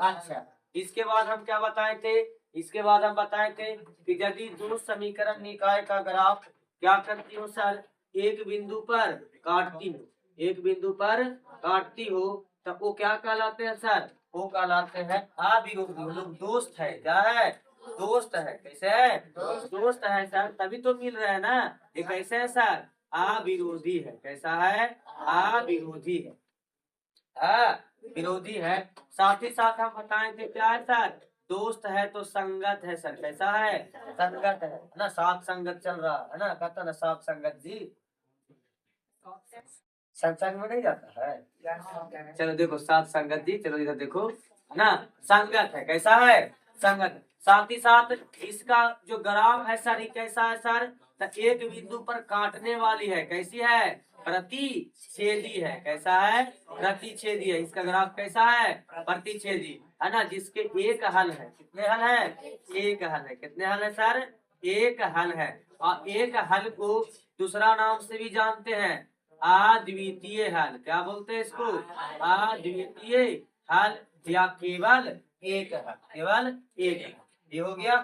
अच्छा, इसके बाद हम क्या बताए थे? इसके बाद हम बताए थे कि यदि दो समीकरण निकाय का ग्राफ क्या करती हो सर, एक बिंदु पर काटती हो, एक बिंदु पर काटती हो, तब वो क्या कहलाते हैं सर? वो कहलाते हैं अविरोधी। वो लोग दोस्त है, क्या है? दोस्त है। कैसे है? दोस्त है सर, तभी तो मिल रहे हैं ना। ये कैसे है सर? अविरोधी है। कैसा है? अविरोधी है। हाँ, विरोधी है। साथ ही साथ हम बताए थे क्या है सर? दोस्त है तो संगत है सर। कैसा है? संगत है ना, साथ संगत चल रहा है ना, कहता ना साथ संगत जी। सत्संग में नहीं जाता है? चलो देखो साथ संगत जी, चलो इधर देखो ना, संगत है। कैसा है? संगत। साथ ही साथ इसका जो ग्राफ है सर, ये कैसा है सर? तो एक बिंदु पर काटने वाली है। कैसी है? प्रतिच्छेदी है। कैसा है? प्रतिच्छेदी है। इसका ग्राफ कैसा है? प्रतिच्छेदी है ना, जिसके एक हल है। कितने हल है? एक हल है। कितने हल है सर? एक हल है। और एक हल को दूसरा नाम से भी जानते हैं, अद्वितीय हल। क्या बोलते हैं इसको? अद्वितीय हल या केवल एक हल। केवल एक हल। ये हो गया,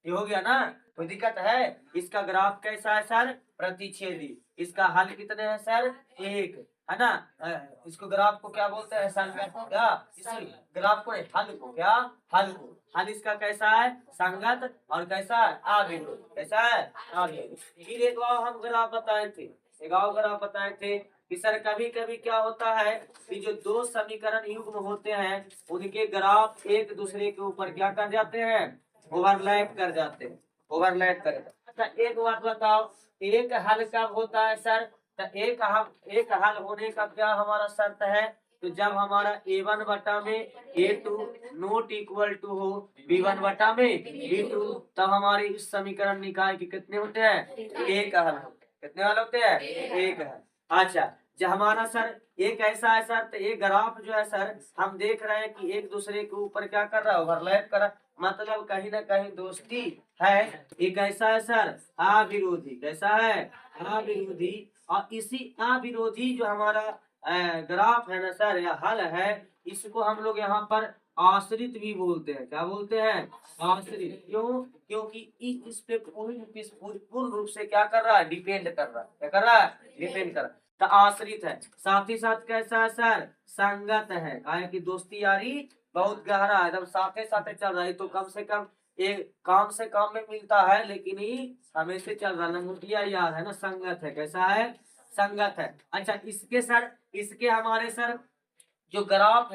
ये हो गया ना। कोई दिक्कत है? इसका ग्राफ कैसा है सर? प्रतिच्छेदी। इसका हल कितने हैं सर? एक है ना। इसको ग्राफ को क्या बोलते हैं सर? क्या इस ग्राफ को? हल को। क्या? हल को। हल इसका कैसा है? संगत। और कैसा है? अविरोधी। कैसा है? अविरोधी। फिर एक और हम ग्राफ बताए थे, एक और ग्राफ बताए थे कि सर कभी कभी क्या होता है कि जो दो समीकरण युग्म होते हैं, उनके ग्राफ एक दूसरे के ऊपर क्या कर जाते हैं? ओवरलैप कर जाते हैं। ओवरलैप कर जाते हैं। अच्छा एक बात बताओ, एक हल कब होता है सर? तो एक हल होने का क्या हमारा शर्त है? तो जब हमारा a1 बटा में a2 नोट इक्वल टू हो b1 बटा में b2, तब हमारे इस समीकरण निकाय के कितने होते हैं? एक हल होते हैं। कितने हल होते हैं? एक हल। अच्छा, जो हमारा सर एक ऐसा है सर, तो ये ग्राफ जो है सर, हम देख रहे हैं कि एक दूसरे के ऊपर क्या कर रहा है? ओवरलैप कर रहा है। मतलब कहीं ना कहीं दोस्ती है। ये कैसा है सर? अविरोधी। कैसा है? अविरोधी। और इसी अविरोधी जो हमारा ग्राफ है ना सर, या हल है, इसको हम लोग यहाँ पर आश्रित भी बोलते हैं। क्या बोलते हैं? आश्रित। क्यों? क्योंकि इस पे पूर्ण रूप से क्या कर रहा है? डिपेंड कर रहा है। क्या कर रहा है? डिपेंड कर रहा है। तो आश्रित है। साथ ही साथ कैसा है सर? संगत है। काहे की दोस्ती यारी बहुत गहरा है, एकदम साथे साथे चल रहा है। तो कम से कम एक काम से काम में मिलता है, लेकिन ही हमेशा चल रहा है। लंगोटिया यार है ना, संगत है। कैसा है? संगत है। अच्छा इसके सर, इसके हमारे सर जो ग्राफ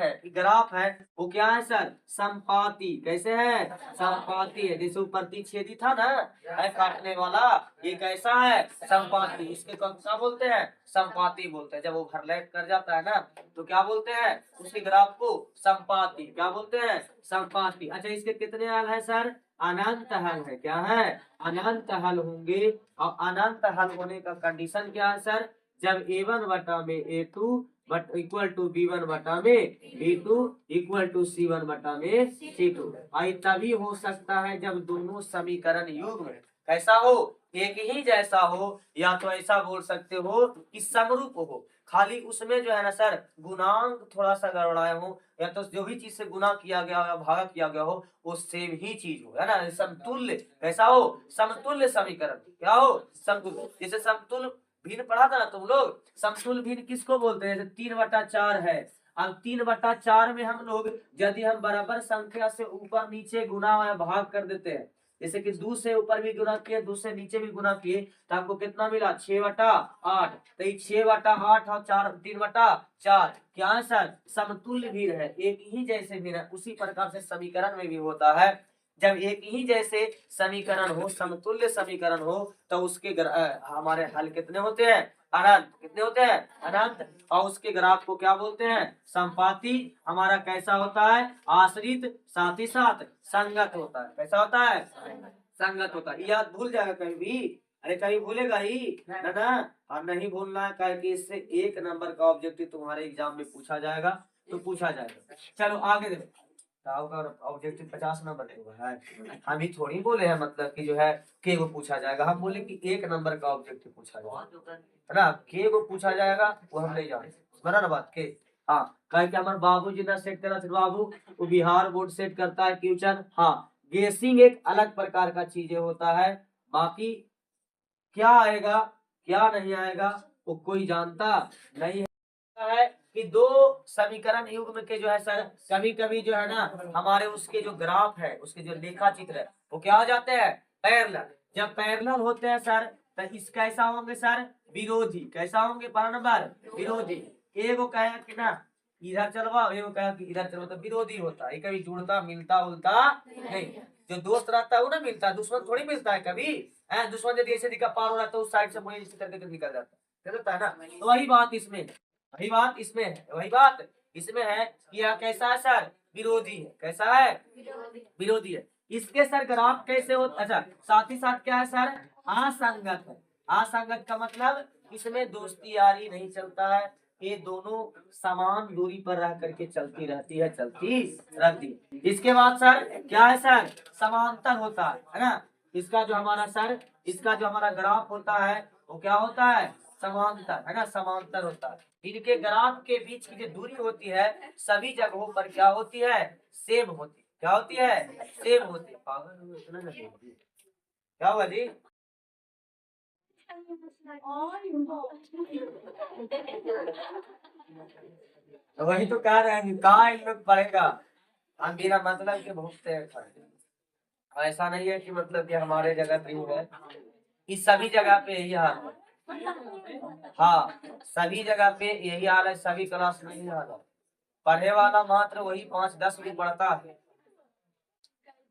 है वो क्या है सर? संपाती। कैसे है? संपाती है। जैसे प्रतिच्छेदी था ना, है काटने वाला, ये कैसा है? संपाती। इसके क्या बोलते हैं? संपाती बोलते हैं। जब वो ओवरलैप कर जाता है ना, तो क्या बोलते हैं? उसके ग्राफ को संपाती। क्या बोलते हैं? संपाती। अच्छा इसके कितने हल है सर? अनंत हल है। क्या है? अनंत हल होंगे। और अनंत हल होने का कंडीशन क्या है सर? जब a1 बटा में a2 but equal to b1 बटा में b2 इक्वल टू c1 बटा में c2। आई तभी हो सकता है जब दोनों समीकरण युग्म कैसा हो? एक ही जैसा हो, या तो ऐसा बोल सकते हो कि समरूप हो। खाली उसमें जो है ना सर, गुणांक थोड़ा सा गड़बड़ाया हो, या तो जो भी चीज से गुना किया गया हो या भागा किया गया हो, वो सेम ही चीज हो, है ना। समतुल्य कैसा हो? समतुल्य समीकरण। क्या हो? समतुल्य। जैसे समतुल्य भिन्न पढ़ा था ना तुम लोग, समतुल्य भिन्न किसको बोलते हैं? 3/4 है। अब 3/4 में हम लोग यदि हम बराबर संख्या से ऊपर नीचे गुना या भाग कर देते हैं, जैसे कि 2 से ऊपर भी गुना किए, 2 से नीचे भी गुना किए, तो हमको कितना मिला? 6/8। तो ये 6/8 और 3/4 क्या है सर? समतुल्य भिन्न है। एक ही जैसे भिन्न है। उसी प्रकार से समीकरण में भी होता है। जब एक ही जैसे समीकरण हो, समतुल्य समीकरण हो, तो उसके हमारे हल कितने होते हैं? अनंत। कितने होते हैं? अनंत। और उसके ग्राफ को क्या बोलते हैं? संपाती। हमारा कैसा होता है? आश्रित। साथ ही साथ संगत होता है। कैसा होता है? संगत होता है। याद भूल जाएगा कहीं भी? अरे कहीं भूलेगा ही ना। और नहीं भूलना है, क्योंकि इससे 1 नंबर का ऑब्जेक्टिव तुम्हारे एग्जाम में पूछा जाएगा। तो पूछा जाएगा। चलो आगे देखो। का ऑब्जेक्टिव 50 नंबर का है। हम ही थोड़ी बोले हैं मतलब कि जो है के को पूछा जाएगा। हम बोले कि 1 नंबर का ऑब्जेक्टिव पूछा जाएगा, है ना। के को पूछा जाएगा वो हम नहीं जानते, बना ना बात के। हाँ कहे कि हमारे बाबू जी ने सेट करा बाबू वो बिहार बोर्ड सेट करता है क्वेश्चन। हाँ गेसिंग एक अलग प्रकार का चीजें होता है, बाकी क्या आएगा क्या नहीं आएगा वो कोई जानता नहीं है कि दो समीकरण युग्म के जो है सर कभी कभी जो है ना हमारे उसके जो ग्राफ है उसके जो लेखा चित्र है वो क्या हो जाते हैं पैरेलल। जब पैरेलल होते हैं सर तो इस कैसा होंगे सर विरोधी, कैसा होंगे पहला नंबर विरोधी। एगो कहे कि ना इधर चलवा एगो कहे कि इधर चलवा तो विरोधी होता है, ये कभी जुड़ता मिलता उलता नहीं। जो दोस्त रहता है वो ना मिलता है, दुश्मन थोड़ी मिलता है कभी। दुश्मन यदि ऐसे दिखा पार हो रहा है तो उस साइड से मुझे इसी करके निकल जाता है ना। तो वही बात इसमें वही बात इसमें है, वही बात इसमें है कि यह कैसा है सर विरोधी है, कैसा है विरोधी है। इसके सर ग्राफ कैसे हो, अच्छा साथ ही साथ क्या है सर असंगत है। असंगत का मतलब इसमें दोस्ती यारी नहीं चलता है, ये दोनों समान दूरी पर रह करके चलती रहती है इसके बाद सर क्या है सर समांतर होता है ना। इसका जो हमारा सर इसका जो हमारा ग्राफ होता है वो क्या होता है समांतर है ना, समांतर होता है। इनके ग्राफ के बीच की जो दूरी होती है सभी जगहों पर क्या होती है सेम होती है, क्या होती है सेम होती है। पागल हो इतना ना बोलिए। क्या हुआ जी तो वही तो कह रहे हैं कहाँ इन लोग पढ़ेगा। हम बिना मतलब के भूखते हैं। ऐसा नहीं है कि मतलब कि हमारे जगह पे ही है, इस सभी जगह पे यही हाल है। हाँ सभी जगह पे यही हाल है, सभी क्लास में यही हाल है। पढ़े वाला मात्र वही 5-10 भी पढ़ता है,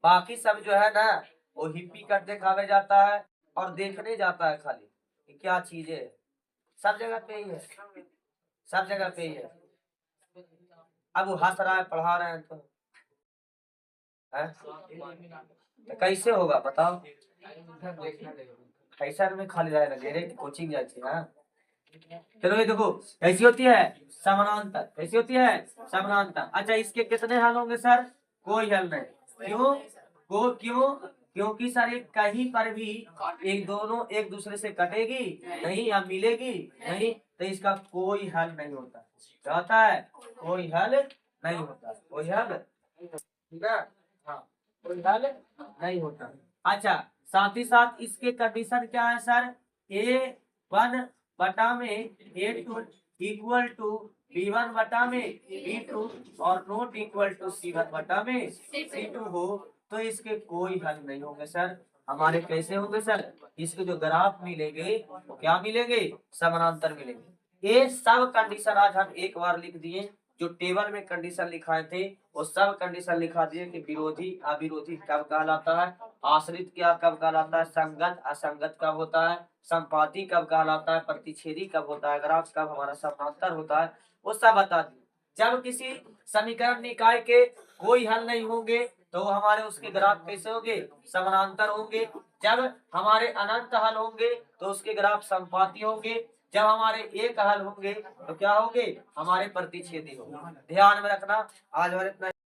बाकी सब जो है ना वो हिप्पी कट दिखावे जाता है और देखने जाता है खाली कि क्या चीजें है। सब जगह पे ही है, सब जगह पे ही है। अब वो हंस रहा है पढ़ा रहे हैं तो है? तो कैसे होगा बताओ, कैसा में खाली रहेगा डायरेक्ट कोचिंग जाए हाँ। चलो ये देखो कैसी होती है समानांतर, कैसी होती है समानांतर। अच्छा इसके कितने हल होंगे सर, कोई हल नहीं। क्यों क्योंकि सर एक कहीं पर भी एक दोनों एक दूसरे से कटेगी नहीं या मिलेगी नहीं तो इसका कोई हल नहीं होता। क्या होता है कोई हल नहीं होता, कोई हल ठीक है हाँ कोई हल नहीं होता। अच्छा साथ ही साथ इसके कंडीशन क्या है sir A1/A2 equal to B1/B2 और नॉट इक्वल टू C1/C2 हो तो इसके कोई हल नहीं होंगे सर। हमारे कैसे होंगे सर, इसके जो ग्राफ मिलेंगे वो क्या मिलेंगे समानांतर मिलेंगे। ये सब कंडीशन आज हम एक बार लिख दिए, जो टेबल में कंडीशन लिखाए थे वो सब कंडीशन लिखा दिए कि विरोधी अविरोधी कब कहलाता है, आश्रित क्या कब कहलाता है, संगत असंगत कब होता है, संपाती कब कहलाता है, प्रतिच्छेदी कब होता है, ग्राफ कब हमारा समांतर होता है, वो सब बता दिए। जब किसी समीकरण निकाय के कोई हल नहीं होंगे तो हमारे उसके ग्राफ कैसे होंगे समानांतर होंगे। जब हमारे अनंत हल होंगे तो उसके ग्राफ संपाती होंगे। जब हमारे एक हल होंगे तो क्या होंगे हमारे प्रतिच्छेदी होंगे। ध्यान में रखना आज हमारे